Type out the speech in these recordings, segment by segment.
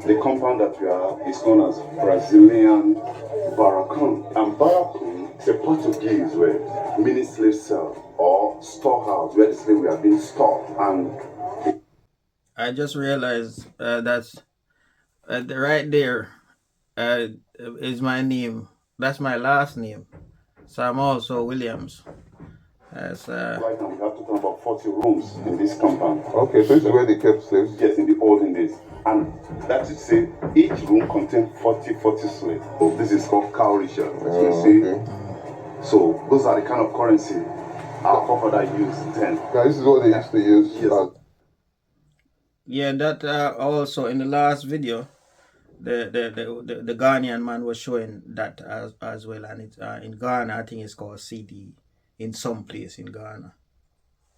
The compound that we are is known as Brazilian barracoon. And barracoon is a Portuguese word meaning slave cell or storehouse where the slave were being stored. And I just realized that's right there is my name. That's my last name. So I'm also Williams. That's right now we have to talk about 40 rooms in this compound. Okay, so this is where they kept slaves? Yes, in the olden days. And that is to say, each room contains 40 slaves. So this is called cowrie-shell, as you see. Okay. So those are the kind of currency our forefathers used then. Yeah, this is what they used to use. Yes. yeah. That also in the last video, the Ghanaian man was showing that as well, and it's in Ghana. I think it's called CD in some place in Ghana.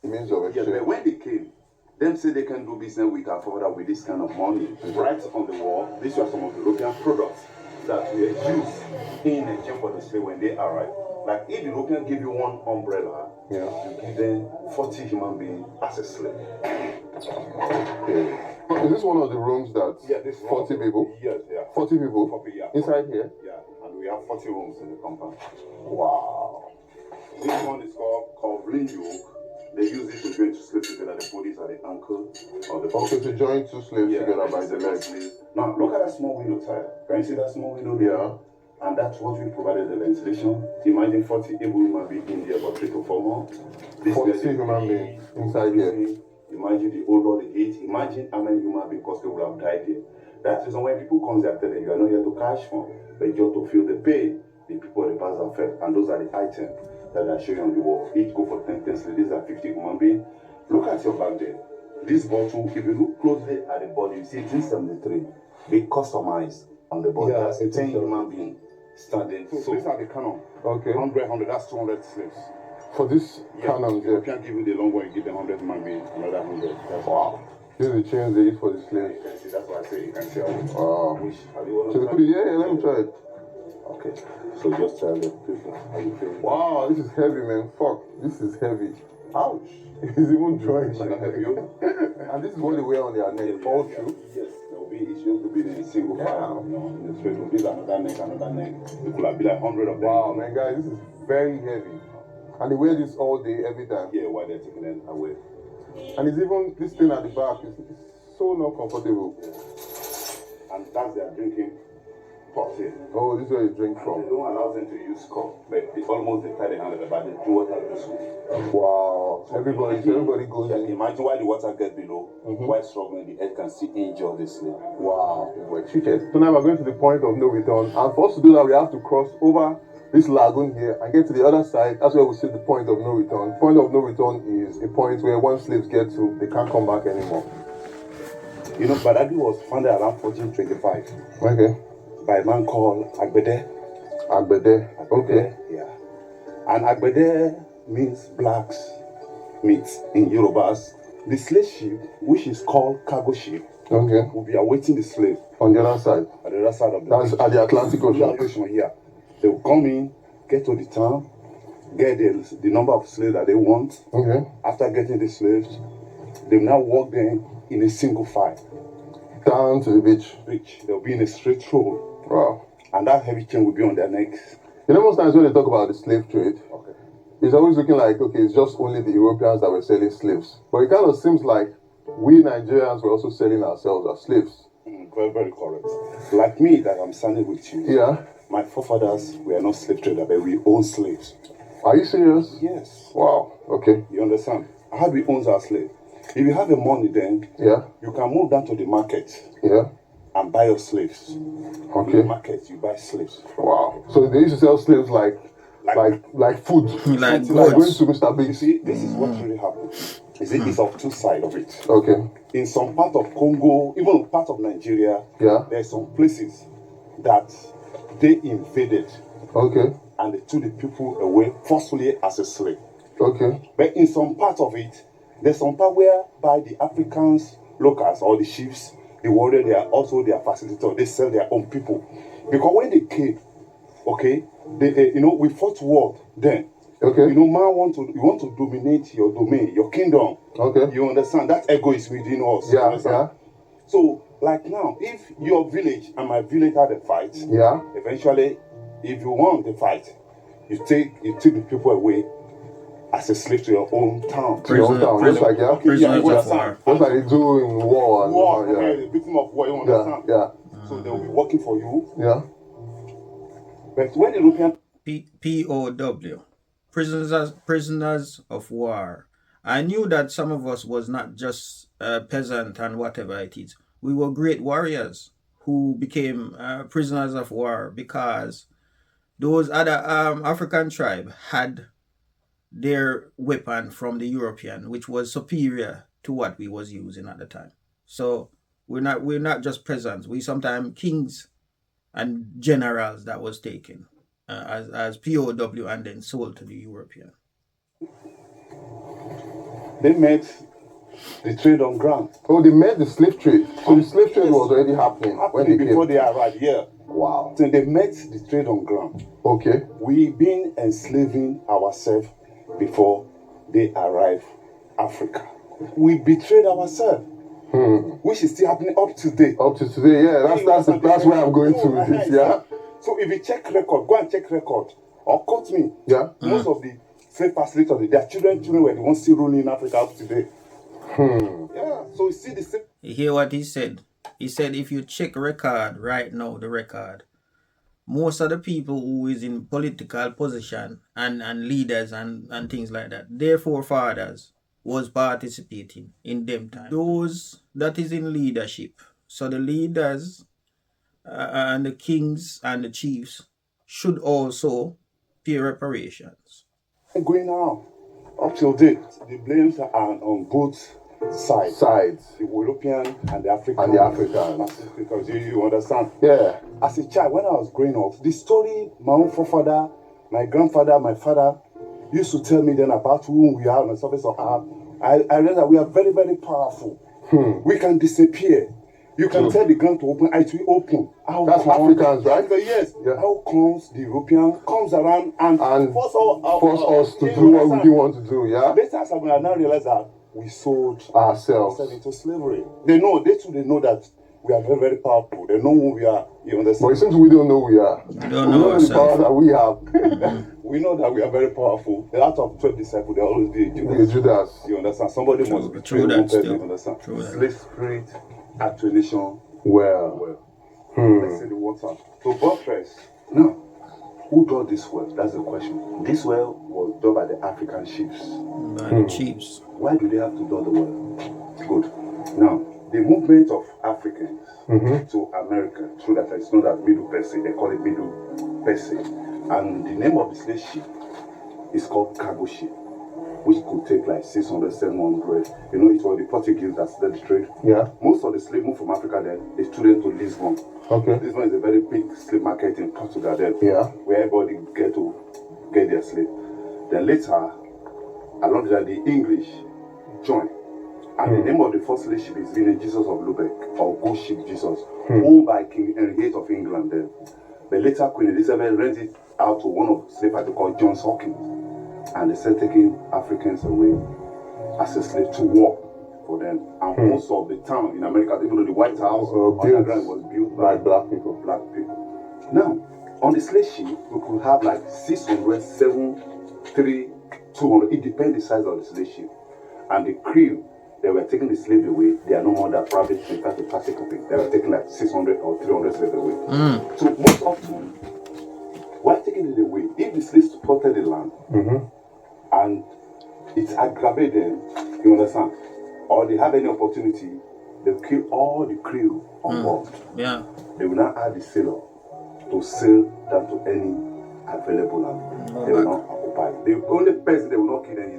It means of Yes, but when they came, them say they can do business with our father with this kind of money. Right on the wall, these were some of the European products that were used in exchange for the slave when they arrived. Like if the European give you one umbrella, yeah, you give them 40 human beings as a slave. Okay. Is this one of the rooms that this 40 people? Yes, yeah. 40 people? 40, yeah. Inside here? Yeah, and we have 40 rooms in the compound. Wow. This one is called covering yoke. They use it to join two slaves together. They put this at the ankle or the Okay, to join two slaves together by the legs. Now, look at that small window tile. Can you see that small window there? Yeah. And that's what we provided the ventilation. Imagine 40 able human beings in there for 3 to 4 months. 40 human beings inside here. Imagine the odor, the heat. Imagine how many human beings could have died here. That's the reason when people come there, tell them you are not here to cash fund, but just to feel the pain the people at the bazaar felt. And those are the items that I show you on the wall. Each go for 10 pence. These are 50 human beings. Look at your back there. This bottle, if you look closely at the body, you see 373. They customized on the body. Yeah, that's 10 human beings standing. So these are the canon. Okay. 100, that's 200 slaves. For this canon, You can't give you the long one, you give them 100 human beings, another 100. That's wow. These are the chains they use for the slaves. You can see, that's why I say you can see. Wow. Which, So they put it, yeah, let me try it. Okay. So just tell the people how you feel. Wow, this is heavy, man. Fuck, this is heavy. Ouch. It's even drawing. It's not heavy. And this is what they wear on their neck. All true. Yes, there will be. It's going to be in a single file. You know, in the straight will be another neck, another neck. It could have been like 100 of them. Wow, man, guys, this is very heavy. And they wear this all day, every time. Yeah, while they're taking them away. And it's even this thing at the back is so not comfortable. Yeah. And that's their drinking pot here. Oh, this is where you drink They from. don't allow them to use cup, but it's almost the tie the hand at the back. They do water this way. Wow. Everybody goes in. Imagine while the water gets below, while struggling, the head can still injure the slave. Wow. We're cheated. So now we're going to the point of no return. And for us to do that, we have to cross over this lagoon here and get to the other side. That's where we see the point of no return. Point of no return is a point where once slaves get to, they can't come back anymore. You know, Badagry was founded around 1425. Okay. By a man called Agbede. Agbede. Okay. Yeah. And Agbede means blacks meat in Yorubas. The slave ship, which is called cargo ship, Okay. will be awaiting the slave On the other side. at the other side of the That's at the Atlantic Ocean. here. They will come in, get to the town, get the number of slaves that they want. Okay. After getting the slaves, they will now walk them in a single file. Down to the beach. They'll be in a straight road. Wow. And that heavy chain will be on their necks. You know, most times when they talk about the slave trade, Okay. it's always looking like, okay, it's just only the Europeans that were selling slaves. But it kind of seems like we Nigerians were also selling ourselves as slaves. Very, very correct. Like me, that I'm standing with you. Yeah. My forefathers were not slave traders, but we own slaves. Are you serious? Yes. Wow. Okay. You understand? How we own our slave? If you have the money, then Yeah. you can move down to the market Yeah. and buy your slaves. In the Okay. market, you buy slaves. Wow. So they used to sell slaves like food. Like Like going goods. to Mr. You Biggs. see, this is what really happens. You see, it's of two sides of it. Okay. In some part of Congo, even part of Nigeria, Yeah. there's some places that they invaded Okay. and they took the people away forcefully as a slave. Okay. But in some part of it, there's some part where by the Africans, locals or the chiefs, the warrior, they are also their facilitators. They sell their own people. Because when they came, okay, they we fought war then. Okay. You know, man you want to dominate your domain, your kingdom. Okay. You understand? That ego is within us. You Yeah. understand? Yeah. So Like now, if your village and my village had a fight, Yeah. eventually, if you won the fight, you take the people away as a slave to your own town. To your own town. Just like, yeah. Prisoners you of understand? war. Just like they do in war. War, yeah. okay, the victim of war, you understand? Yeah. So they will be working for you. Yeah. But when the European POW, prisoners of war. I knew that some of us was not just peasant and whatever it is. We were great warriors who became prisoners of war because those other African tribe had their weapon from the European, which was superior to what we was using at the time. So we're not just peasants. We sometimes kings and generals that was taken as POW and then sold to the European. they met the trade on ground. Oh, they met the slave trade. So the slave trade was already happening when they Before came. they arrived here. Wow. So they met the trade on ground. Okay. We been enslaving ourselves before they arrived Africa. We betrayed ourselves, which is still happening up to date. Up to today, yeah. That's where I'm going to with this, yeah. So if you check record, go and check record, or quote me. Yeah. Most of the slave facilities, their children were the ones still ruling in Africa up to date. Yeah. So you see the same. You hear what he said? He said if you check record right now, the record, most of the people who is in political position and leaders and things like that, their forefathers was participating in them time. Those that is in leadership, so the leaders and the kings and the chiefs should also pay reparations. Going on up till date, the blames are on both sides. The European and the African. Because you understand. Yeah. As a child, when I was growing up, the story my own forefather, my grandfather, my father used to tell me then about who we are on the surface of earth. I realized that we are very, very powerful. We can disappear. You can tell the ground to open, it will open. That's Africans, right? Yes. Yeah. How comes the European comes around and force us to do what we want to do, yeah? Later, as I now realize that we sold ourselves into slavery. They know that we are very, very powerful. They know who we are. You understand? But it seems we don't know who we are. We don't know the power that we have. We know that we are very powerful. Out of 12 disciples, there always be Judas. You understand? Somebody must be true that still. You understand? True that. Slave spirit actuation. Well. Let's say the water. So buttress. Now, who dug this well? That's the question. This well was dug by the African chiefs. By the chiefs. Why do they have to dug the well? Good. Now, the movement of Africans to America through that it's known as Middle Passage. They call it Middle Passage. And the name of the slave ship is called cargo ship, which could take like 600, 700. You know, it was the Portuguese that started the trade. Yeah. Most of the slaves moved from Africa then, they students to Lisbon. Okay. Lisbon is a very big slave market in Portugal then. Yeah. Where everybody get their slave. Then later, along that, the English joined. And the name of the first slave ship is Vinny Jesus of Lubeck, or Good Ship Jesus, owned by King Henry VIII of England then. But later, Queen Elizabeth rented it out to one of the slave party called John Hawkins. And they started taking Africans away as a slave to work for them. And most of the town in America, even though the White House underground was built by black people. Now, on the slave ship, we could have like 600, 700, 200. It depends the size of the slave ship. And the crew, they were taking the slave away. They are no more that private to plastic copy. They were taking like 600 or 300 slaves away. So most often, while taking it away, if the slaves supported the land, and it's aggravated, you understand, or they have any opportunity, they'll kill all the crew on board. Yeah. They will not add the sailor to sail down to any available land. They will not occupy. The only person they will not kill them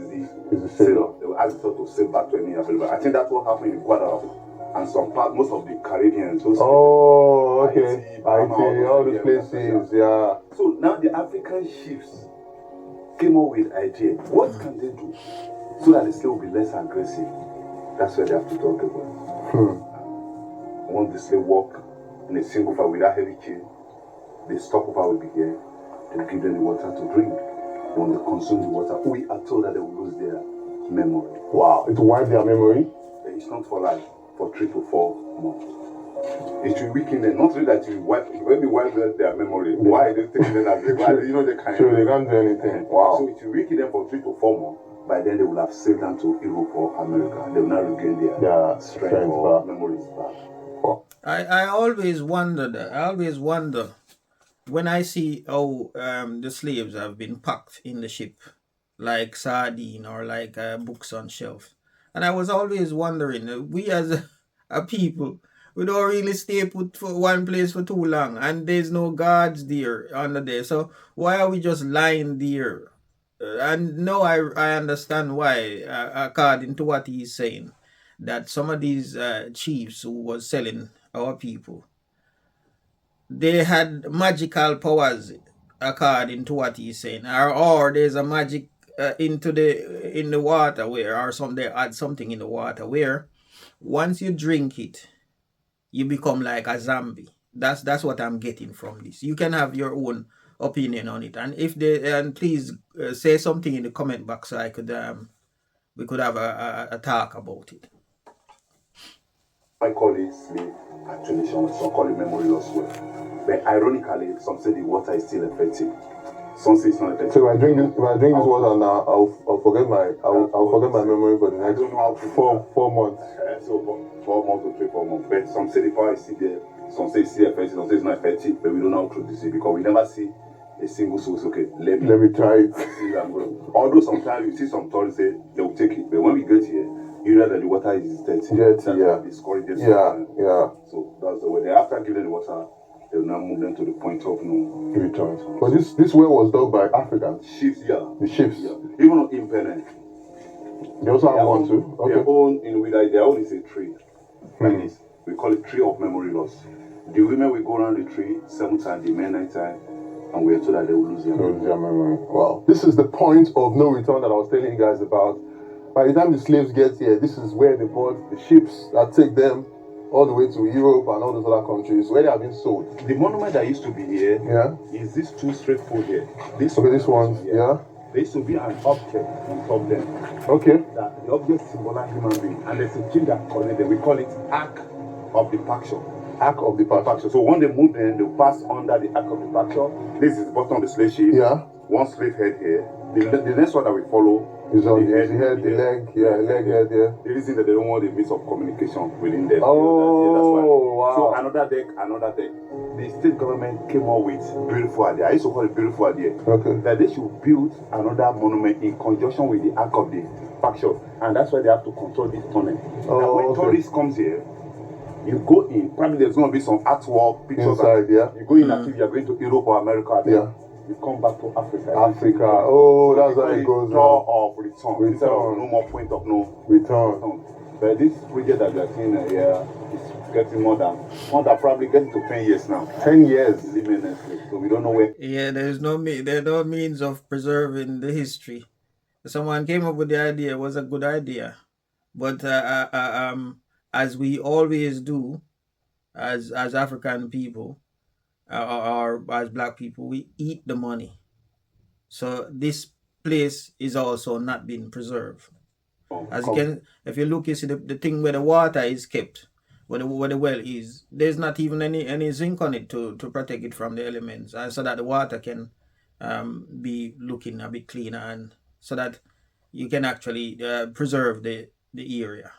is the sailor. They will ask the sailor to sail back to any available. I think that's what happened in Guadeloupe and some part, most of the Caribbean. Okay. Haiti, all those places, yeah. So now the African chiefs came up with idea. What can they do so that the slave will be less aggressive? That's where they have to talk about. Once the slave walk in a single file without heavy chain, the stopover will be here. They give them the water to drink. When they consume the water, we are told that they will lose their memory. Wow, it will wipe their memory? It's not for life, for 3 to 4 months. It will weaken them. Not really that you wipe, when you wipe their memory. Why are they taking them as they they can't. So they can't do anything. Wow. So it will weaken them for 3 to 4 months. By then they will have sailed down to Europe or America. They will not regain their strength or memories back. I always wonder when I see how the slaves have been packed in the ship like sardine or like books on shelf. And I was always wondering, we as a people, we don't really stay put for one place for too long, and there's no guards there under there. So why are we just lying there? And now I understand why, according to what he's saying, that some of these chiefs who was selling our people, they had magical powers, according to what he's saying, or there's a magic in the water or they add something in the water where once you drink it, you become like a zombie. That's what I'm getting from this. You can have your own opinion on it, and please say something in the comment box so I could we could have a talk about it. I call it sleep attenuation, some call it memory loss. But ironically, some say the water is still effective. Some say it's not effective. So if I drink this water now, I'll forget my memory for the next 4 months. So 4 months to 3-4 months. But some say the power is still there. Some say it's still effective. Some say it's not effective. But we don't know how to do this because we never see a single source. Okay, let me try it. Although sometimes you see some tourists say they will take it, but when we get here, you know that the water is dirty. Yeah. Discourages. Yeah. So that's the way. After giving the water, they will now move them to the point of no return. But this well was done by Africans. Chiefs, yeah. The chiefs. Yeah. Even on independent. They also have one too. Okay. Their own their own is a tree. Like this. We call it tree of memory loss. The women will go around the tree 7 times, the men 9 times, and we are told that they will lose their memory. Wow. This is the point of no return that I was telling you guys about. By the time the slaves get here, this is where they bought the ships that take them all the way to Europe and all those other countries where they have been sold. The monument that used to be here is this 2 straight pole here. This one, yeah. There used to be an object on top them. Okay. That the object symbolize human being, and there's a thing that connects them. We call it Ark of Departure. Ark of Departure. So when they move in, they pass under the Ark of Departure. This is the bottom of the slave ship. Yeah. One slave head here. The next one that we follow is on the head, the leg, head, yeah. The reason that they don't want the means of communication within them. Oh, that's why. Wow. So another deck. The state government came up with beautiful idea. I used to call it beautiful idea. Okay. That they should build another monument in conjunction with the Ark of the Departure, and that's why they have to control this tunnel. Now, when tourists comes here, you go in. Probably there's going to be some artwork, pictures inside. Yeah. You go in as if you are going to Europe or America. Yeah. You come back to Africa. Oh, that's how it goes. Draw of return. Instead of no more point of no return. But this project that we are seeing here is getting more than probably getting to 10 years now. 10 years. So we don't know where. Yeah, there's no means of preserving the history. Someone came up with the idea. It was a good idea, but as we always do, as African people. Or as black people, we eat the money. So this place is also not being preserved. As you can, if you look, you see the thing where the water is kept, where the well is, there's not even any zinc on it to protect it from the elements, and so that the water can be looking a bit cleaner, and so that you can actually preserve the area.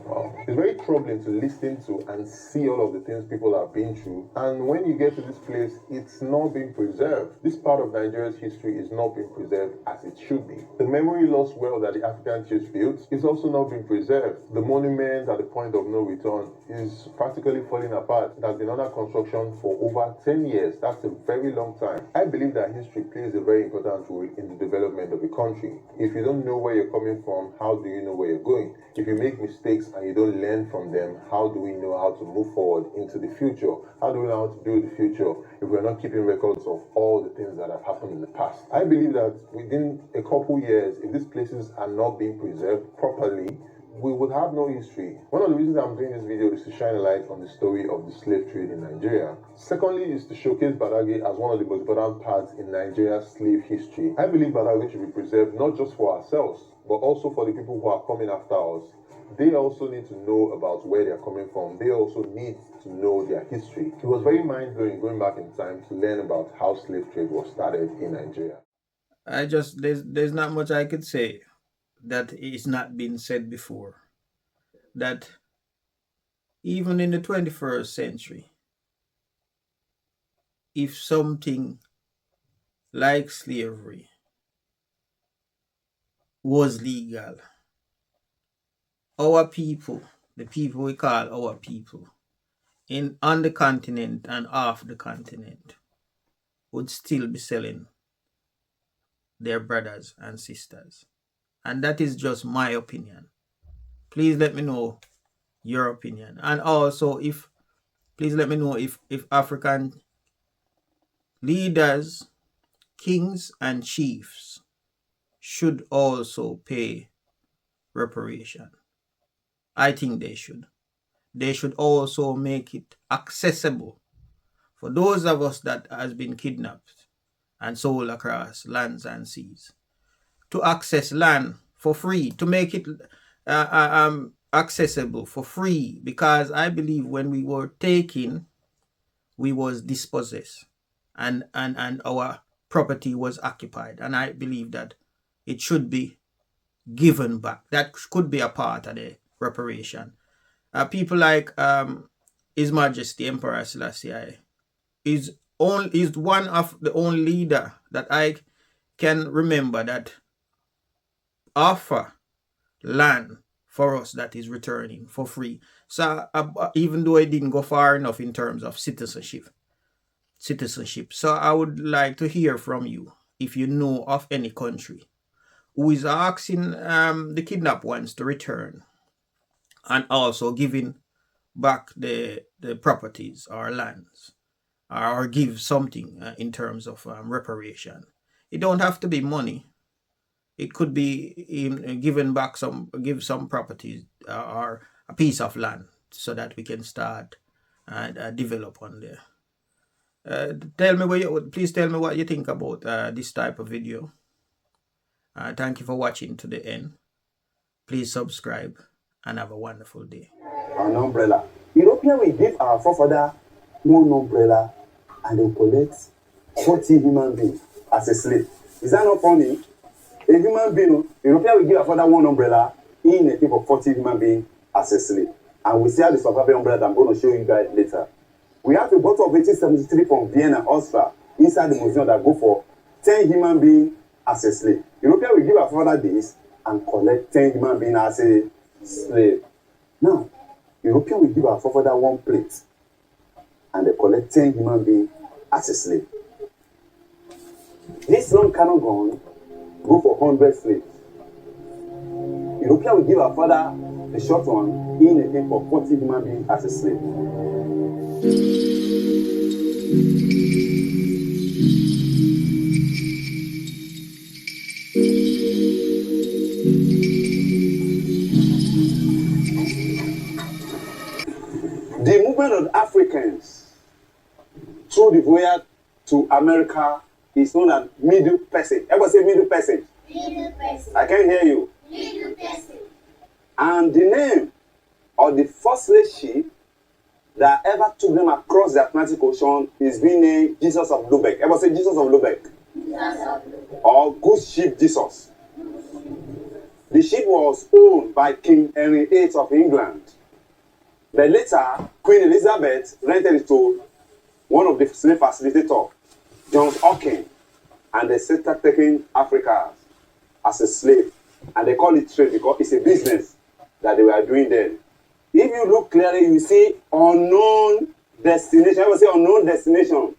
Wow. It's very troubling to listen to and see all of the things people have been through. And when you get to this place, it's not being preserved. This part of Nigeria's history is not being preserved as it should be. The memory loss well that the African chiefs built is also not being preserved. The monument at the point of no return is practically falling apart. It has been under construction for over 10 years. That's a very long time. I believe that history plays a very important role in the development of a country. If you don't know where you're coming from, how do you know where you're going? If you make mistakes and you don't learn from them, how do we know how to move forward into the future? How do we know how to build the future if we're not keeping records of all the things that have happened in the past? I believe that within a couple years, if these places are not being preserved properly, we would have no history. One of the reasons I'm doing this video is to shine a light on the story of the slave trade in Nigeria. Secondly is to showcase Badagry as one of the most important parts in Nigeria's slave history. I believe Badagry should be preserved not just for ourselves, but also for the people who are coming after us. they also need to know about where they're coming from. They also need to know their history. It was very mind-blowing going back in time to learn about how slave trade was started in Nigeria. There's not much I could say that is not been said before. That even in the 21st century, if something like slavery was legal, our people, the people we call our people, on the continent and off the continent, would still be selling their brothers and sisters. And that is just my opinion. Please let me know your opinion. And also, if please let me know if African leaders, kings, and chiefs should also pay reparation. I think they should. They should also make it accessible for those of us that has been kidnapped and sold across lands and seas to access land for free, to make it accessible for free, because I believe when we were taken, we was dispossessed and our property was occupied, and I believe that it should be given back. That could be a part of the reparation. People like His Majesty Emperor Selassie is one of the only leader that I can remember that offer land for us that is returning for free. So even though it didn't go far enough in terms of citizenship. So I would like to hear from you if you know of any country who is asking the kidnapped ones to return and also giving back the properties or lands, or give something in terms of reparation. It don't have to be money. It could be in give some properties or a piece of land so that we can start and develop on there. Please tell me what you think about this type of video. Thank you for watching to the end. Please subscribe and have a wonderful day. An umbrella. European will give our forefather one umbrella and they collect 40 human beings as a slave. Is that not funny? A human being, European will give our father one umbrella in a of 40 human beings as a slave. And we see how the surviving umbrella that I'm going to show you guys later. We have a bottle of 1873 from Vienna, Austria, inside the museum that go for 10 human beings as a slave. European will give our father this and collect 10 human beings as a slave. Now, European will give our forefather one plate and they collect 10 human beings as a slave. This long cannon gun go for 100 slaves. European will give our father the short one in a thing for 40 human beings as a slave. The movement of Africans through the voyage to America is known as Middle Passage. Everybody say Middle Passage. Middle Passage. I can't hear you. Middle Passage. And the name of the first slave ship that ever took them across the Atlantic Ocean is being named Jesus of Lubeck. Everybody say Jesus of Lubeck. Jesus of Lubeck. Or Good Ship Jesus. The ship was owned by King Henry VIII of England. But later, Queen Elizabeth rented it to one of the slave facilitators, John Hawking, and they started taking Africa as a slave. And they call it trade because it's a business that they were doing then. If you look clearly, you see unknown destination. I will say unknown destination.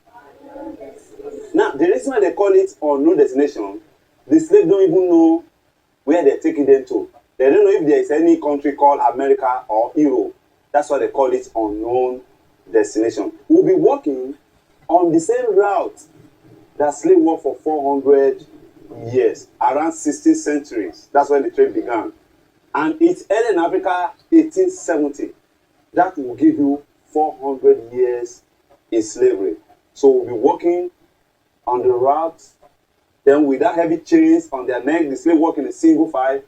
Now, the reason why they call it unknown destination, the slaves don't even know where they're taking them to. They don't know if there is any country called America or Europe. That's why they call it unknown destination. We'll be walking on the same route that slave walked for 400 years, around 16th centuries. That's when the trade began. And it ended in Africa 1870. That will give you 400 years in slavery. So we'll be walking on the route, then with that heavy chains on their neck, the slave walk in a single file,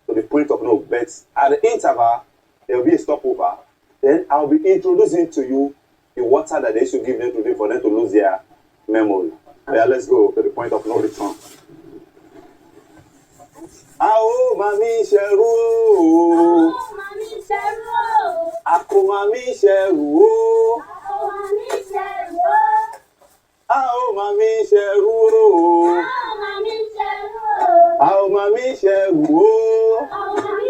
to the point of no, but at the interval, there will be a stopover. Then I'll be introducing to you the water that they should give them to drink for them to lose their memory. Yeah, let's go to the point of no return. Ao mami sheru, Mami Cheru. ako mami sheru, Mami Cheru. ao mami sheru, Mami Cheru. ao mami sheru, Mami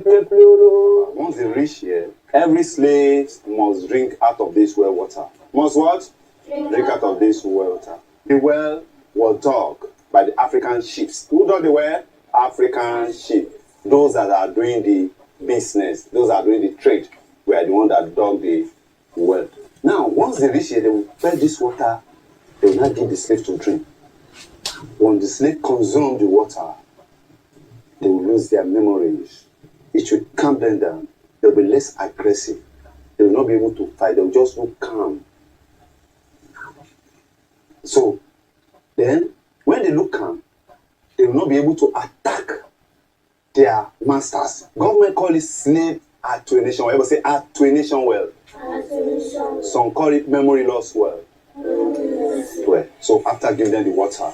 Cheru. Once they reach here, every slave must drink out of this well water. Must what? Drink out of this well water. The well was dug by the African chiefs. Who dug the well? African chiefs. Those that are doing the business, those that are doing the trade, were the ones that dug the well. Now, once they reach here, they will fetch this water. They will not give the slave to drink. When the slave consume the water, they will lose their memories. It should calm them down. They'll be less aggressive. They will not be able to fight. They'll just look calm. So, then, when they look calm, they will not be able to attack their masters. Government call it slave attenuation. Whatever say attenuation well. Some call it memory loss well. So, after giving them the water,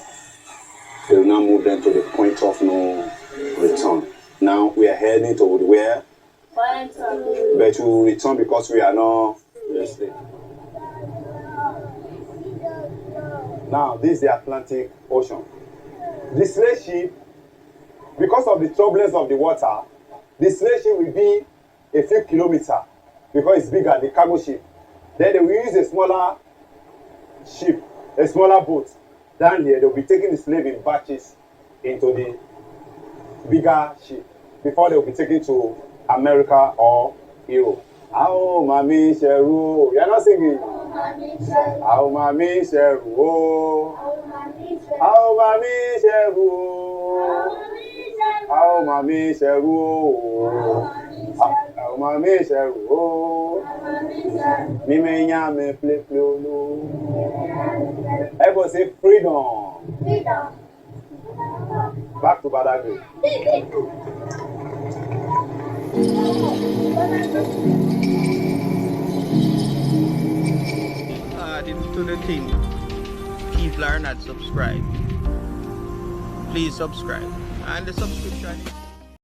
they will now move them to the point of no return. Now we are heading to where? But we will return because we are not listening. Now this is the Atlantic Ocean. The slave ship, because of the turbulence of the water, the slave ship will be a few kilometers because it's bigger, the cargo ship. Then they will use a smaller ship, a smaller boat. Down here, they'll be taking the slave in batches into the bigger ship before they'll be taken to America or Europe. Ao mami sheru. You're not singing. Ao mami sheru. Ao mami sheru. Ao mami sheru. Ao mami sheru. Mimenya me play play. Everybody say freedom. Back to Badagry. To the thing, people are not subscribed. Please subscribe, and the subscription